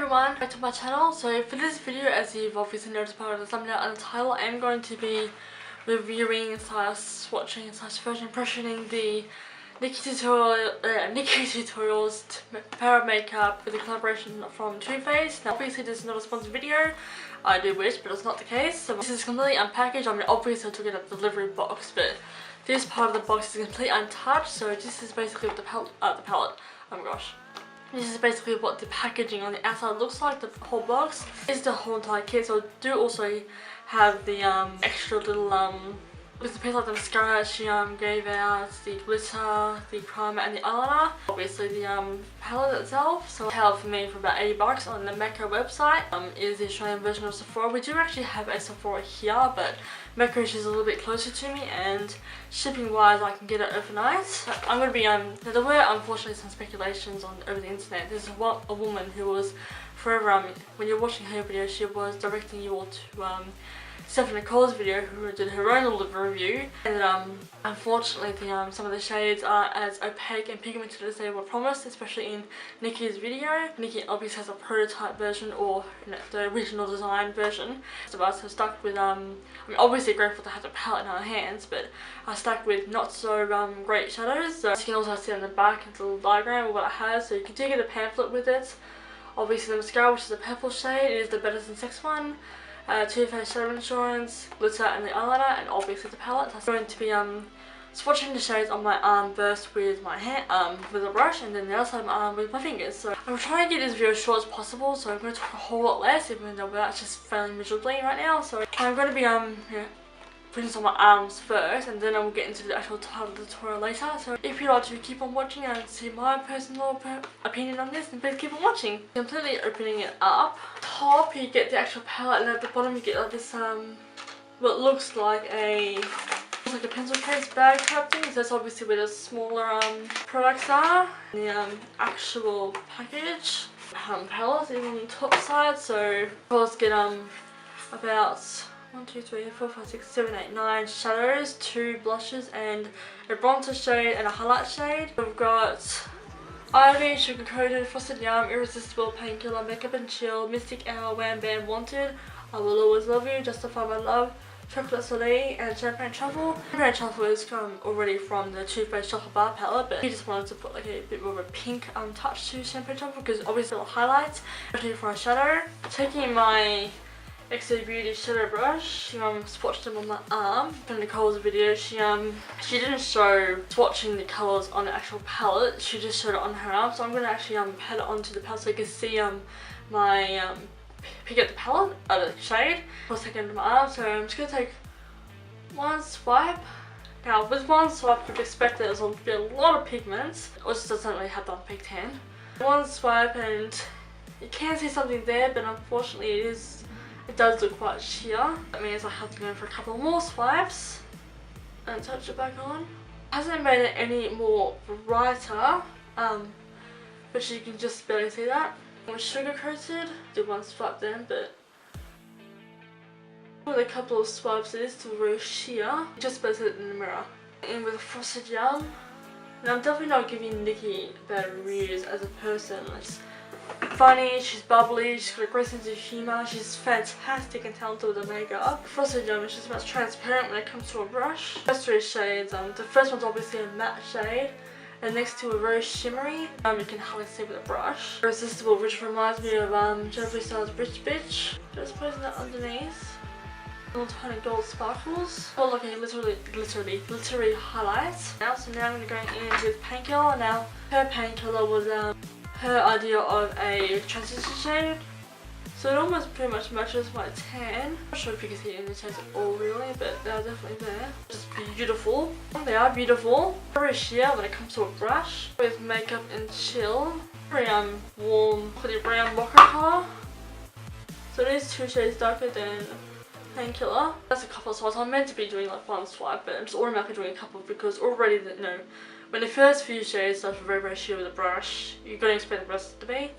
everyone, back to my channel. So for this video, as you've obviously noticed by the thumbnail and the title, I am going to be reviewing slash swatching slash first impressioning the NikkieTutorials Power of Makeup with a collaboration from Too Faced. Now obviously this is not a sponsored video, I do wish, but it's not the case. So this is completely unpackaged. I mean obviously I took it out of the delivery box, but this part of the box is completely untouched. So this is basically what the palette, oh my gosh. This is basically what the packaging on the outside looks like, the whole box. This is the whole entire kit, so I do also have the extra little with the piece like the mascara that she gave out, the glitter, the primer and the eyeliner. Obviously the palette itself, so held for me for about 80 bucks on the Makeup website. Is the Australian version of Sephora. We do actually have a Sephora here, but Makeup is a little bit closer to me, and shipping wise I can get it overnight. I'm going to be there were unfortunately some speculations over the internet. There's a woman who was forever when you're watching her video, she was directing you all to Stephanie Nicole's video, who did her own little review, and unfortunately some of the shades are as opaque and pigmented as they were promised, especially in Nikkie's video. Nikkie obviously has a prototype version, or the original design version. So I was stuck with I mean obviously grateful to have the palette in our hands, but I stuck with not so great shadows. So you can also see on the back it's a little diagram of what it has, so you can do get a pamphlet with it. Obviously the mascara, which is a purple shade, is the Better Than Sex one. Too Faced Shadow Insurance, glitter and the eyeliner, and obviously the palette. I'm going to be swatching the shades on my arm first with my hand, with a brush, and then the other side of my arm with my fingers. So I'm trying to get this video as short as possible, so I'm going to talk a whole lot less, even though that's just failing miserably right now. So I'm going to be putting this on my arms first, and then I will get into the actual title of the tutorial later. So if you'd like to keep on watching and see my personal opinion on this, then please keep on watching. Completely opening it up. Top you get the actual palette, and at the bottom you get like this what looks like a pencil case bag type thing. So that's obviously where the smaller products are. The actual package palette is on the top side, so colors get about 1, 2, 3, 4, 5, 6, 7, 8, 9 shadows, 2 blushes and a bronzer shade and a highlight shade. We've got Ivy, Sugar Coated, Frosted Yum, Irresistible, Painkiller, Makeup and Chill, Mystic Hour, Wham Bam, Wanted, I Will Always Love You, Justify My Love, Chocolate Soleil and Champagne Truffle. Champagne Truffle is already from the Too Faced Chocolate Bar palette, but he just wanted to put like a bit more of a pink touch to Champagne Truffle, because obviously it'll highlight, especially for a shadow. Taking my XO Beauty shadow brush, swatched them on my arm. From Nicole's video, she didn't show swatching the colours on the actual palette, she just showed it on her arm. So I'm going to actually pat it onto the palette so you can see my pick up the palette, the shade. I'll take it into my arm, so I'm just going to take one swipe. Now with one swipe you'd expect that there's going to be a lot of pigments, it just doesn't really have that big tan. One swipe and you can see something there, but unfortunately it does look quite sheer. That means I have to go in for a couple more swipes and touch it back on. It hasn't made it any more brighter, but you can just barely see that. It was sugar coated, did one swipe then, but with a couple of swipes it is still very sheer. Just better it in the mirror. And with Frosted Yum, and I'm definitely not giving Nikkie bad reviews as a person. It's funny, she's bubbly, she's got a great sense of humour, she's fantastic and talented with the makeup. Frosted Yum is just about transparent when it comes to a brush. First 3 shades, the first one's obviously a matte shade, and next to a very shimmery, you can hardly see with a brush. Irresistible, which reminds me of Jeffree Star's Rich Bitch. Just placing that underneath. Little tiny gold sparkles. Oh look, literally glittery highlights. So now I'm going to go in with Painkiller. Now her Painkiller was her idea of a transition shade, so it almost pretty much matches my tan. I'm not sure if you can see it in the shades at all really, but they are definitely there. Just beautiful. They are beautiful. Very sheer when it comes to a brush. With Makeup and Chill, very warm, pretty brown mocha colour. So it is 2 shades darker than Painkiller. That's a couple of swipes. I'm meant to be doing like one swipe, but I'm just automatically doing a couple because already when the first few shades start very sheer with a brush, you're going to expect the rest to be.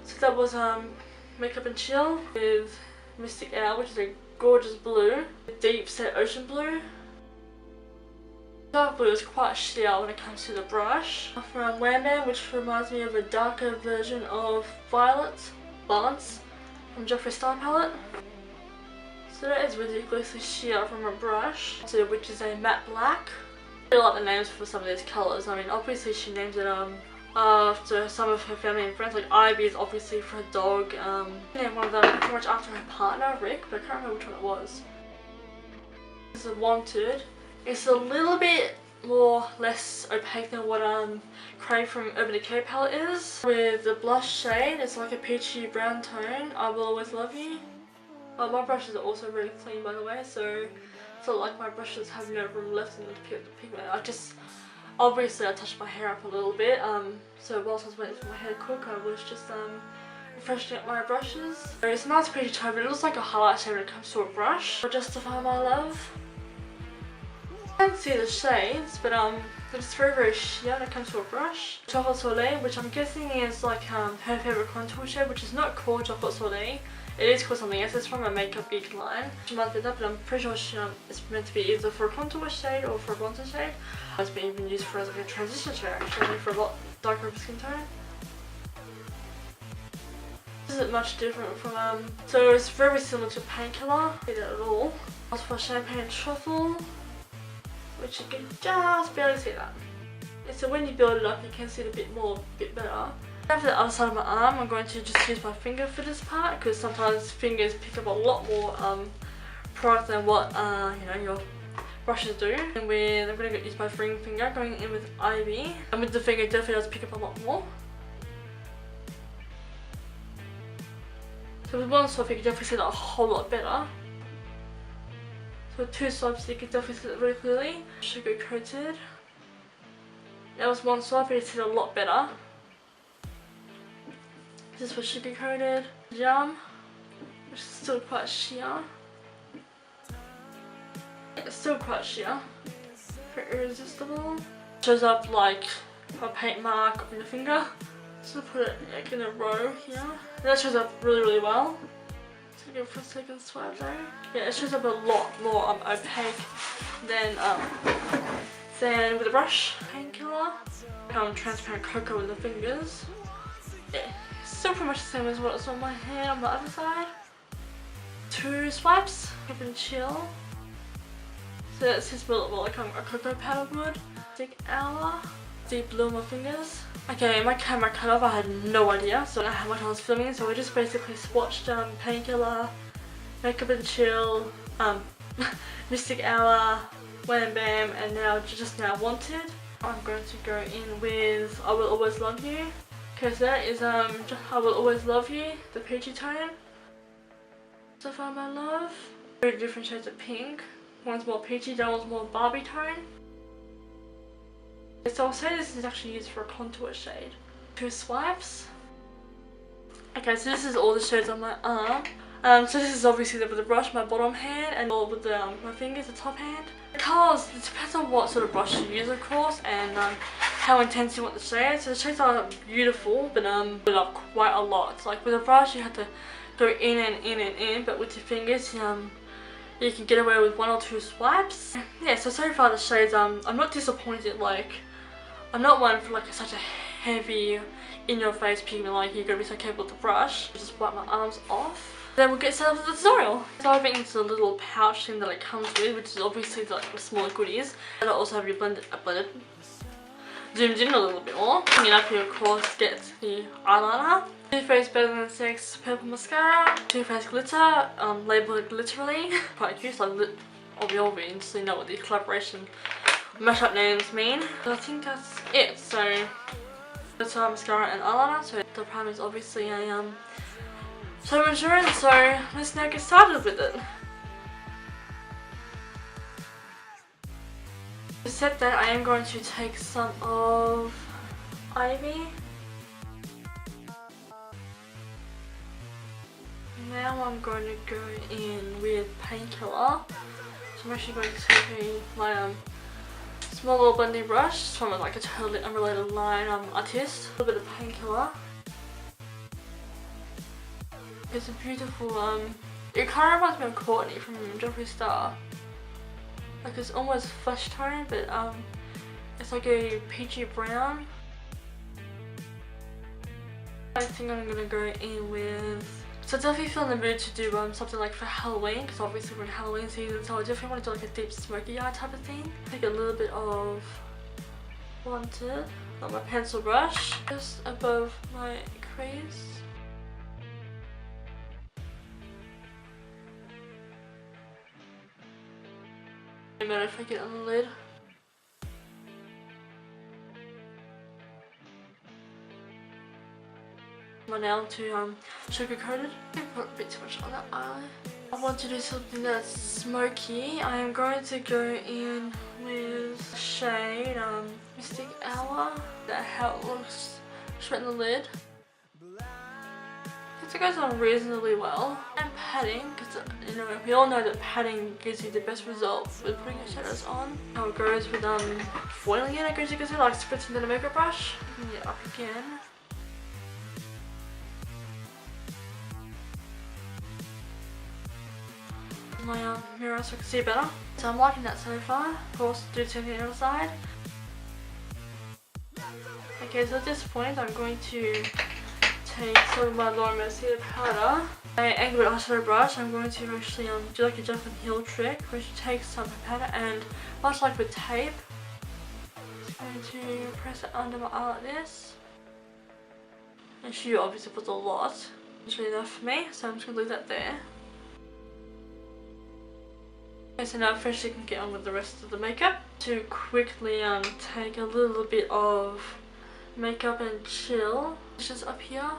So that was Makeup and Chill with Mystic Hour, which is a gorgeous blue, deep set ocean blue. Dark blue is quite sheer when it comes to the brush. From Wham Bam, which reminds me of a darker version of Violet. Balance from Jeffree Star palette. So that is ridiculously sheer from a brush, which is a matte black. I really like the names for some of these colours. I mean, obviously she named it after some of her family and friends. Like Ivy is obviously for her dog. And one of them pretty much after her partner, Rick, but I can't remember which one it was. This is Wanted. It's a little bit less opaque than what Crave from Urban Decay palette is. With the blush shade, it's like a peachy brown tone. I Will Always Love You. My brushes are also really clean, by the way, so it's not like my brushes have no room left in them to pick up the pigment. Obviously I touched my hair up a little bit, so whilst I was waiting for my hair to cook, I was just freshening up my brushes. So it's a nice peachy tone, but it looks like a highlight shade when it comes to a brush. For Justify My Love. I can't see the shades, but it's very sheer when it comes to a brush. Chocolate Soleil, which I'm guessing is like her favourite contour shade, which is not called Chocolate Soleil. It is called something else. It's from a Makeup Geek line. She might be that, but I'm pretty sure it's meant to be either for a contour shade or for a bronzer shade. It's been even used for as like a transition shade actually, for a lot darker skin tone. This isn't much different from so it's very similar to Painkiller. Not at all. As for Champagne Truffle, which you can just barely see that. So when you build it up, you can see it a bit better. Now for the other side of my arm, I'm going to just use my finger for this part, because sometimes fingers pick up a lot more product than what your brushes do. And I'm going to use my ring finger, going in with Ivy. And with the finger, it definitely does pick up a lot more. So with one swipe, you can definitely see that a whole lot better. So with two swipes, you can definitely see it really clearly. Sugar coated. That was one swipe, you can see it a lot better. This is for Sugar Coated. Jam, which is still quite sheer. It's still quite sheer. For Irresistible. Shows up like a paint mark on your finger. So put it like in a row here. And that shows up really well. So go for a second swipe there. Yeah, it shows up a lot more opaque than with a brush. Painkiller. Transparent cocoa in the fingers. Yeah. Still pretty much the same as what's on my hand on the other side. Two swipes, Makeup and Chill. So that's just a little more like a cocoa powder would. Mystic Hour, deep blue on my fingers. Okay, my camera cut off, I had no idea, so I don't know how much I was filming, so I just basically swatched Painkiller, Makeup and Chill, Mystic Hour, Wham Bam, and now just now Wanted. I'm going to go in with I Will Always Love You. Okay, so that is I Will Always Love You, the peachy tone. Justify My Love. Very different shades of pink. One's more peachy, the other one's more Barbie tone. So I'll say this is actually used for a contour shade. Two swipes. Okay, so this is all the shades on my arm. So this is obviously with the brush, my bottom hand, and with my fingers, the top hand. The colours, it depends on what sort of brush you use, of course, and how intense you want the shades. So the shades are beautiful, but put up quite a lot. Like with a brush, you have to go in and in, but with your fingers, you can get away with one or two swipes. Yeah, so far the shades, I'm not disappointed. Like, I'm not one for like such a heavy, in-your-face pigment. Like you're gonna be so careful with the brush. Just wipe my arms off. Then we'll get started with the tutorial. Diving into the little pouch thing that it comes with, which is obviously like the smaller goodies. And I also have you zoomed in a little bit more. And up here, of course, get the eyeliner. Too Faced Better Than Sex purple mascara. Too Faced glitter, labelled literally. Quite cute. So we obviously know what the collaboration mashup names mean. But I think that's it. So glitter, mascara, and eyeliner. So the primer is obviously a so insurance. So let's now get started with it. To set that, I am going to take some of Ivy. Now I'm going to go in with Painkiller. So I'm actually going to take my small little blending brush from like a totally unrelated line artist. A little bit of Painkiller. It's a beautiful it kind of reminds me of Courtney from Jeffree Star. Like it's almost flesh tone, but it's like a peachy brown. I think I'm gonna go in with, so I definitely feel in the mood to do something like for Halloween, because obviously we're in Halloween season, so I definitely want to do like a deep smoky eye type of thing. Take a little bit of Wanted on my pencil brush just above my crease. A minute if I get on the lid. My nail to sugar coated. I put a bit too much on that eye. I want to do something that's smoky. I am going to go in with the shade Mystic Hour. That's how it looks straight in the lid. It goes on reasonably well. And patting, because you know we all know that patting gives you the best result with putting your shadows on. How it goes with foiling it, I guess you can say, like spritzing in a makeup brush. Yeah, up again. My mirror so I can see better. So I'm liking that so far. Of course, do turn the other side. Okay, so at this point I'm going to take some of my Laura Mercier powder. My angled eyeshadow brush, I'm going to actually do like a jump and heel trick, which takes some powder and much like with tape, I'm going to press it under my eye like this. And she obviously puts a lot. It's really enough for me, so I'm just going to leave that there. Okay, so now I officially can get on with the rest of the makeup. To quickly take a little bit of Makeup and Chill, which is up here.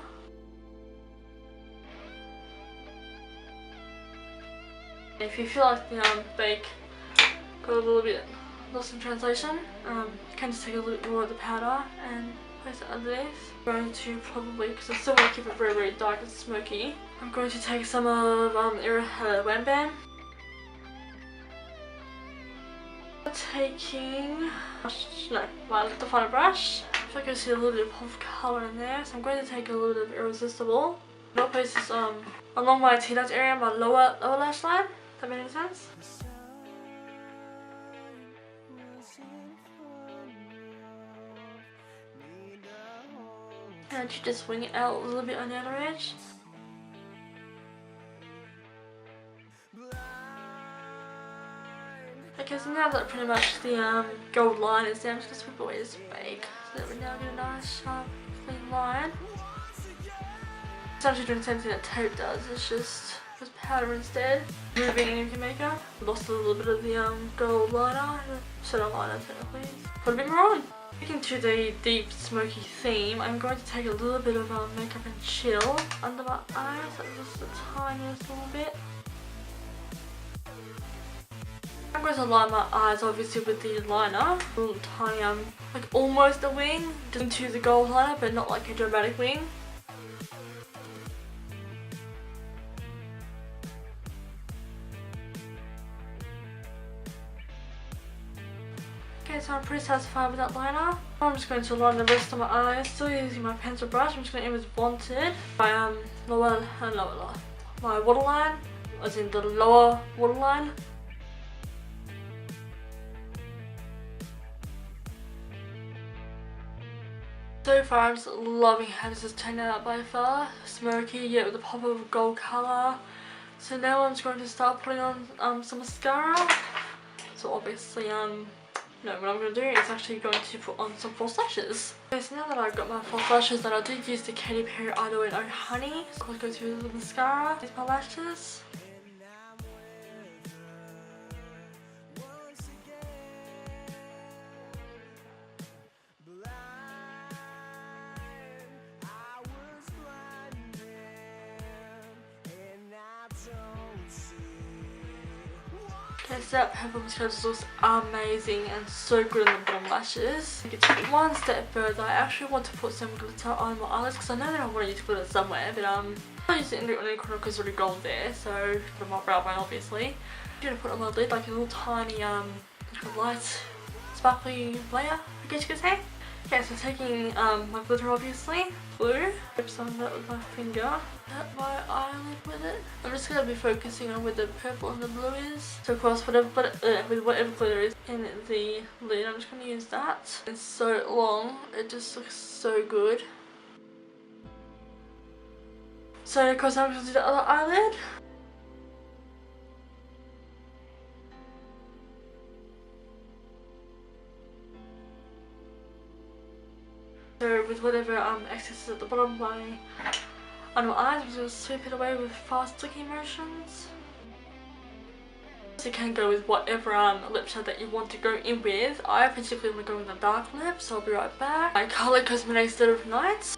If you feel like the bake got a little bit lost in translation, you can just take a little bit more of the powder and place it underneath. I'm going to probably, because I still want to keep it very, very dark and smoky, I'm going to take some of Wham Bam. Taking my definer brush. I feel like I see a little bit of colour in there, so I'm going to take a little bit of Irresistible. I'll place this along my T-lash area, my lower lash line. Does that make any sense? And you just swing it out a little bit on the other edge. Okay, so now that pretty much the gold line is there, I'm just going to sweep away this fake so that we now get a nice sharp clean line. It's actually doing the same thing that tape does, it's just with powder instead. Moving in your makeup, lost a little bit of the gold liner, shadow liner technically. Put a bit more on. Sticking to the deep smoky theme, I'm going to take a little bit of Makeup and Chill under my eyes, just the tiniest little bit. I'm going to line my eyes obviously with the liner, a little tiny like almost a wing, just into the gold liner but not like a dramatic wing. Okay, so I'm pretty satisfied with that liner. I'm just going to line the rest of my eyes, still using my pencil brush. I'm just going to aim with Wanted, my my waterline, as in the lower waterline. So far I'm just loving how this has turned out by far. Smoky yet with a pop of gold colour. So now I'm just going to start putting on some mascara. So obviously what I'm going to do is actually going to put on some false lashes. Okay, so now that I've got my false lashes, that I did use the Katy Perry Idol and Oh Honey. So I'm going to go through the mascara, these my lashes. Okay, so that purple mascara just looks amazing and so good on the bottom lashes. To take it one step further, I actually want to put some glitter on my eyelids because I know that I want to use glitter somewhere, but I'm not using it in the corner because it's already gold there, so put on my brow bone obviously. I'm going to put on my lid like a little tiny like a light sparkly layer, I guess you could say. Okay, so taking my glitter obviously, blue, dip some of that with my finger, at my eyelid with it. I'm just going to be focusing on where the purple and the blue is. So of course with whatever glitter is in the lid, I'm just going to use that. It's so long, it just looks so good. So of course I'm going to do the other eyelid. So with whatever excess is at the bottom of my under my eyes, I'm just going to sweep it away with fast flicking motions. So you can go with whatever lip shade that you want to go in with. I particularly want to go with a dark lip, so I'll be right back. My Colour Cosmetics Dead of Night.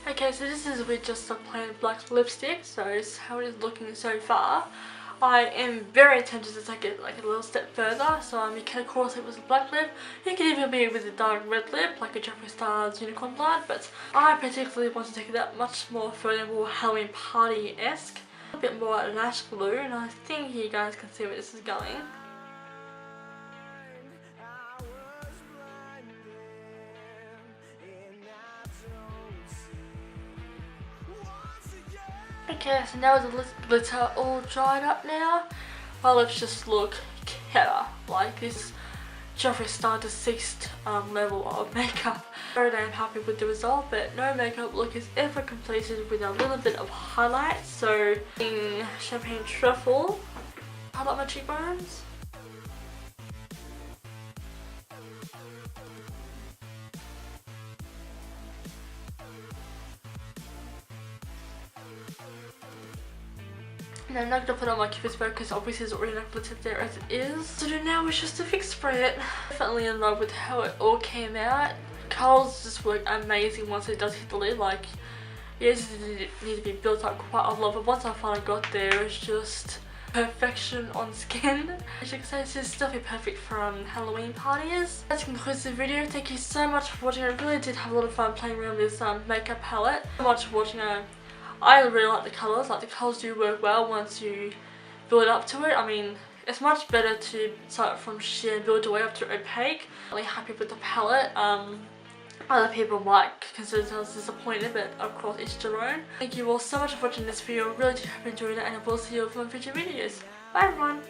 Okay, so this is with just a plain black lipstick, so it's how it is looking so far. I am very tempted to take it like a little step further, so you can of course it was a black lip. You can even be with a dark red lip, like a Jeffree Star's Unicorn Blood, but I particularly want to take it that much more further, more Halloween party-esque. A bit more lash glue, and I think you guys can see where this is going. Okay, so now the glitter all dried up now, my lips just look killer. Like this Jeffree Star deceased level of makeup. Very damn happy with the result, but no makeup look is ever completed with a little bit of highlight. So in Champagne Truffle, highlight my cheekbones. Now I'm not going to put on my Cupid's bow because obviously there's already enough glitter there as it is. So now is just to fix spray it. Definitely in love with how it all came out. Colours just work amazing once it does hit the lid. Like, yes, it need to be built up quite a lot, but once I finally got there, it's just perfection on skin. As you can say, this is definitely perfect for Halloween parties. That concludes the video. Thank you so much for watching. I really did have a lot of fun playing around with this makeup palette. So much for watching. I really like the colours. Like the colours do work well once you build up to it. I mean, it's much better to start from sheer and build your way up to opaque. I'm really happy with the palette. Other people might consider themselves disappointed, but of course it's their own. Thank you all so much for watching this video. I really do hope you enjoyed it, and I will see you all for my future videos. Bye everyone!